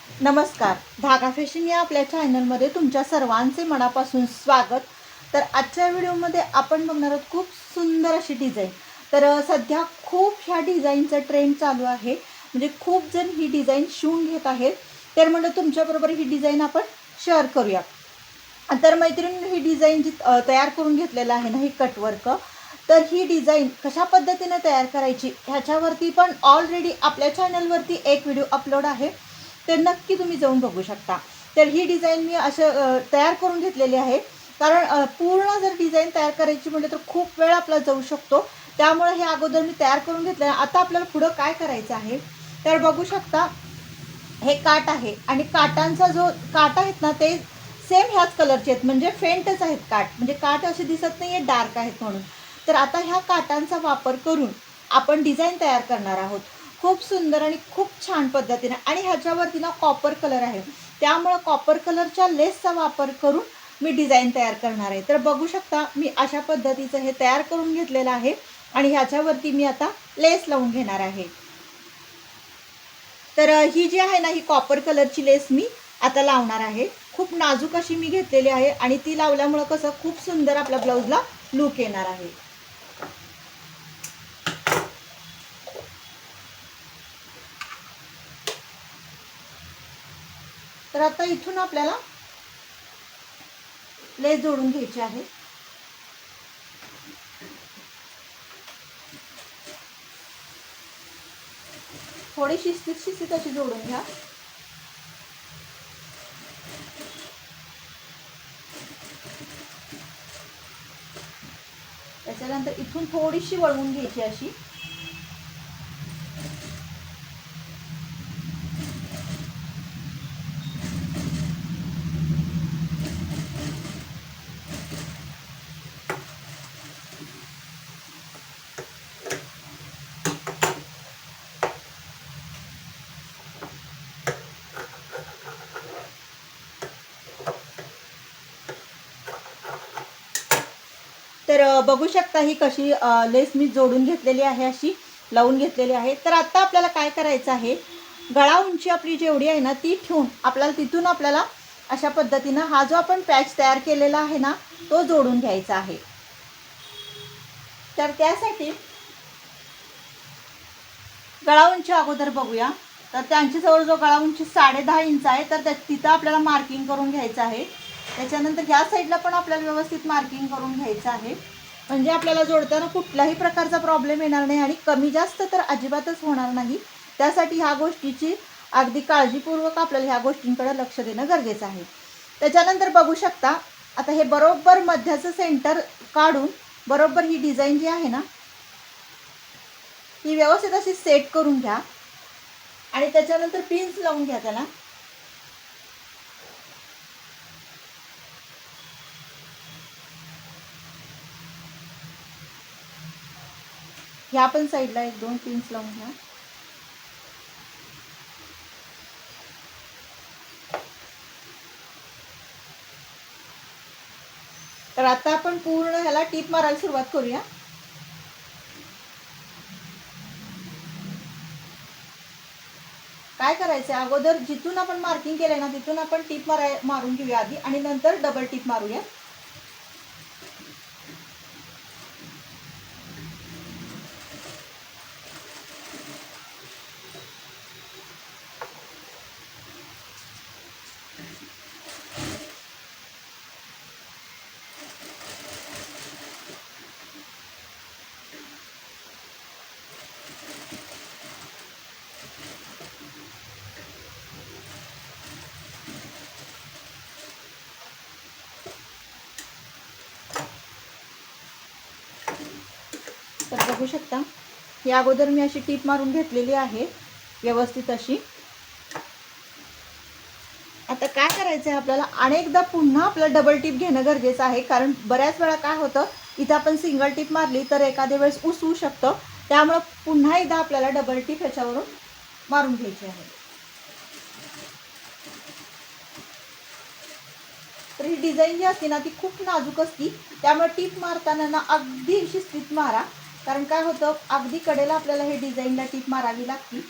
नमस्कार, धागा फॅशन या आपल्या चॅनलमध्ये तुमच्या सर्वांचे मनापासून स्वागत। तर आजच्या व्हिडिओमध्ये आपण बघणार आहोत खूप सुंदर अशी डिझाईन। तर सध्या खूप ह्या डिझाईनचा ट्रेंड चालू आहे, म्हणजे खूप जण ही डिझाईन शिवून घेत आहेत। तर म्हणलं तुमच्याबरोबर ही डिझाईन आपण शेअर करूया। तर मैत्रिणी, ही डिझाईन जी तयार करून घेतलेलं आहे ना, ही कटवर्क, तर ही डिझाईन कशा पद्धतीने तयार करायची ह्याच्यावरती पण ऑलरेडी आपल्या चॅनलवरती एक व्हिडिओ अपलोड आहे, तर नक्की तुम्ही जाऊन बघू शकता। तर ही डिझाईन मी असं तयार करून घेतलेली आहे, कारण पूर्ण जर डिझाईन तयार करायची म्हटलं तर खूप वेळ आपला जाऊ शकतो। त्यामुळे हे अगोदर मी तयार करून घेतलं आहे। आता आपल्याला पुढं काय करायचं आहे, तर बघू शकता हे काठ आहे आणि काठांचा जो काठ आहेत ना ते सेम ह्याच कलरचे आहेत, म्हणजे फेंटच आहेत काठ, म्हणजे काठ असे दिसत नाही आहे डार्क आहेत म्हणून। तर आता ह्या काठांचा वापर करून आपण डिझाईन तयार करणार आहोत, खूप सुंदर आणि खूप छान पद्धतीने। आणि ह्याच्यावरती ना कॉपर कलर आहे, त्यामुळे कॉपर कलरच्या लेसचा वापर करून मी डिझाईन तयार करणार आहे। तर बघू शकता मी अशा पद्धतीचं हे तयार करून घेतलेलं आहे आणि ह्याच्यावरती मी आता लेस लावून घेणार आहे। तर ही जी आहे ना, ही कॉपर कलरची लेस मी आता लावणार आहे। खूप नाजूक अशी मी घेतलेली आहे आणि ती लावल्यामुळे कसं खूप सुंदर आपल्या ब्लाऊजला लुक येणार आहे। तर आता इथून आपल्याला लेस जोडून घ्यायची आहे। थोडी शिस्तीत अशी जोडून घ्या। त्याच्यानंतर इथून थोडीशी वळवून घ्यायची अशी। तर बघू शकता ही कशी लेस मी जोडून घेतलेली आहे, अशी लावून घेतलेली आहे। तर आता आपल्याला काय करायचं आहे, गळा उंची आपली जेवढी आहे ना ती ठेवून आपल्याला तिथून आपल्याला अशा पद्धतीनं हा जो आपण पॅच तयार केलेला आहे ना तो जोडून घ्यायचा आहे। तर त्यासाठी गळा उंची अगोदर बघूया। तर त्यांची जवळजवळ गळा उंची 10.5 इंच आहे, तर तिथं आपल्याला मार्किंग करून घ्यायचं आहे। त्याच्यानंतर ह्या साईडला पण आपल्याला व्यवस्थित मार्किंग करून घ्यायचं आहे, म्हणजे आपल्याला जोडताना कुठल्याही प्रकारचा प्रॉब्लेम येणार नाही आणि कमी जास्त तर अजिबातच होणार नाही। त्यासाठी ह्या गोष्टीची अगदी काळजीपूर्वक आपल्याला ह्या गोष्टींकडे लक्ष देणं गरजेचं आहे। त्याच्यानंतर बघू शकता आता हे बरोबर मध्याचं सेंटर काढून बरोबर ही डिझाईन जी आहे ना ही व्यवस्थित अशी सेट करून घ्या आणि त्याच्यानंतर पिन्स लावून घ्या त्याला। ह्या पण साईडला 1-2 पिन्स लावून घ्या। तर आता आपण पूर्ण ह्याला टीप मारायला सुरुवात करूया। काय करायचं, अगोदर जिथून आपण मार्किंग केलंय ना तिथून आपण टीप मारून घेऊया आधी आणि नंतर डबल टीप मारूया। तर बघू शकता ही अगोदर मी अशी टीप मारून घेतलेली आहे व्यवस्थित अशी। आता काय करायचं आहे, आपल्याला अनेकदा पुन्हा आपल्याला डबल टिप घेणं गरजेचं आहे, कारण बऱ्याच वेळा काय होतं इथं आपण सिंगल टिप मारली तर एखाद्या वेळेस उसवू शकतं, त्यामुळे पुन्हा एकदा आपल्याला डबल टिप ह्याच्यावरून मारून घ्यायची आहे। तर ही डिझाईन जी असते ना ती खूप नाजूक असती, त्यामुळे टिप मारताना ना अगदी शिस्तीत मारा, कारण काय होतं अगदी कडेला आपल्याला हे डिझाईनला टिप मारावी लागते।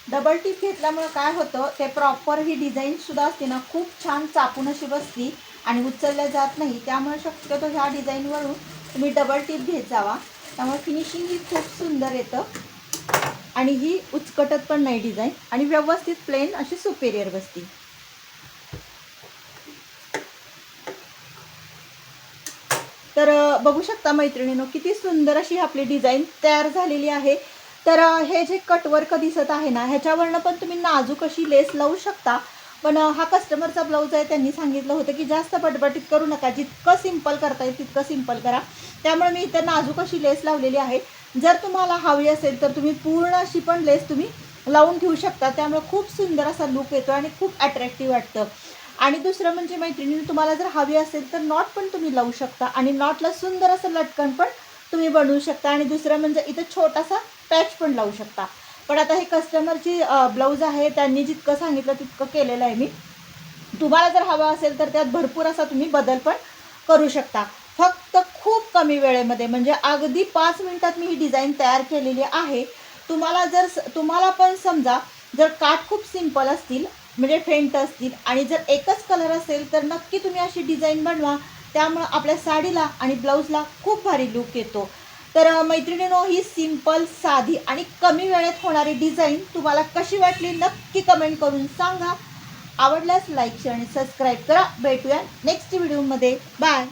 डबल टिप घेतल्यामुळे काय होतं, ते प्रॉपर ही डिझाईन सुद्धा असते ना, खूप छान चापून अशी बसती आणि उचलल्या जात नाही. त्यामुळे शक्यतो ह्या डिझाईनवरून तुम्ही डबल टिप घेत जावा. त्यामुळे फिनिशिंग ही खूप सुंदर येतं आणि ही उचकटत पण नाही डिझाईन आणि व्यवस्थित प्लेन अशी सुपेरियर बसती. तर बघू शकता मैत्रिणींनो, किती सुंदर अशी आपली डिझाईन तयार झालेली आहे. तर हे जे कटवर्क दिसत आहे ना, ह्याच्यावरनं पण तुम्ही नाजूक अशी लेस लावू शकता. पण हा कस्टमरचा ब्लाऊज आहे, त्यांनी सांगितलं होतं की जास्त बटबटीत करू नका, जितकं सिंपल करता येईल तितकं सिंपल करा. त्यामुळे मी इथं नाजूक अशी लेस लावलेली आहे. जर तुम्हाला हवी असेल तर तुम्ही पूर्ण अशी पण लेस तुम्ही लावून ठेवू शकता. त्यामुळे खूप सुंदर असा लुक येतो आणि खूप अट्रॅक्टिव्ह वाटतं. आणि दुसरं म्हणजे मैत्रिणींनो, तुम्हाला जर हवी असेल तर नॉट पण तुम्ही लावू शकता आणि नॉटला सुंदर असं लटकन पण तुम्ही बनवू शकता. आणि दुसरं म्हणजे इथं छोटासा पॅच पण लावू शकता. पण आता हे कस्टमरची ब्लाऊज आहे, त्यांनी जितकं सांगितलं तितकं केलेलं आहे मी. तुम्हाला जर हवा असेल तर त्यात भरपूर असा तुम्ही बदल पण करू शकता. फक्त खूप कमी वेळेमध्ये, म्हणजे अगदी 5 मिनिटात मी ही डिझाईन तयार केलेली आहे. तुम्हाला पण समजा, जर काठ खूप सिंपल असतील, म्हणजे फेंट असतील आणि जर एकच कलर असेल तर नक्की तुम्ही अशी डिझाईन बनवा. त्यामुळं आपल्या साडीला आणि ब्लाऊजला खूप भारी लुक येतो. तर मैत्रिणींनो, ही सिंपल, साधी आणि कमी वेळेत होणारी डिझाईन तुम्हाला कशी वाटली नक्की कमेंट करून सांगा. आवडल्यास लाईक, शेअर आणि सबस्क्राईब करा. भेटूया नेक्स्ट व्हिडिओमध्ये. बाय.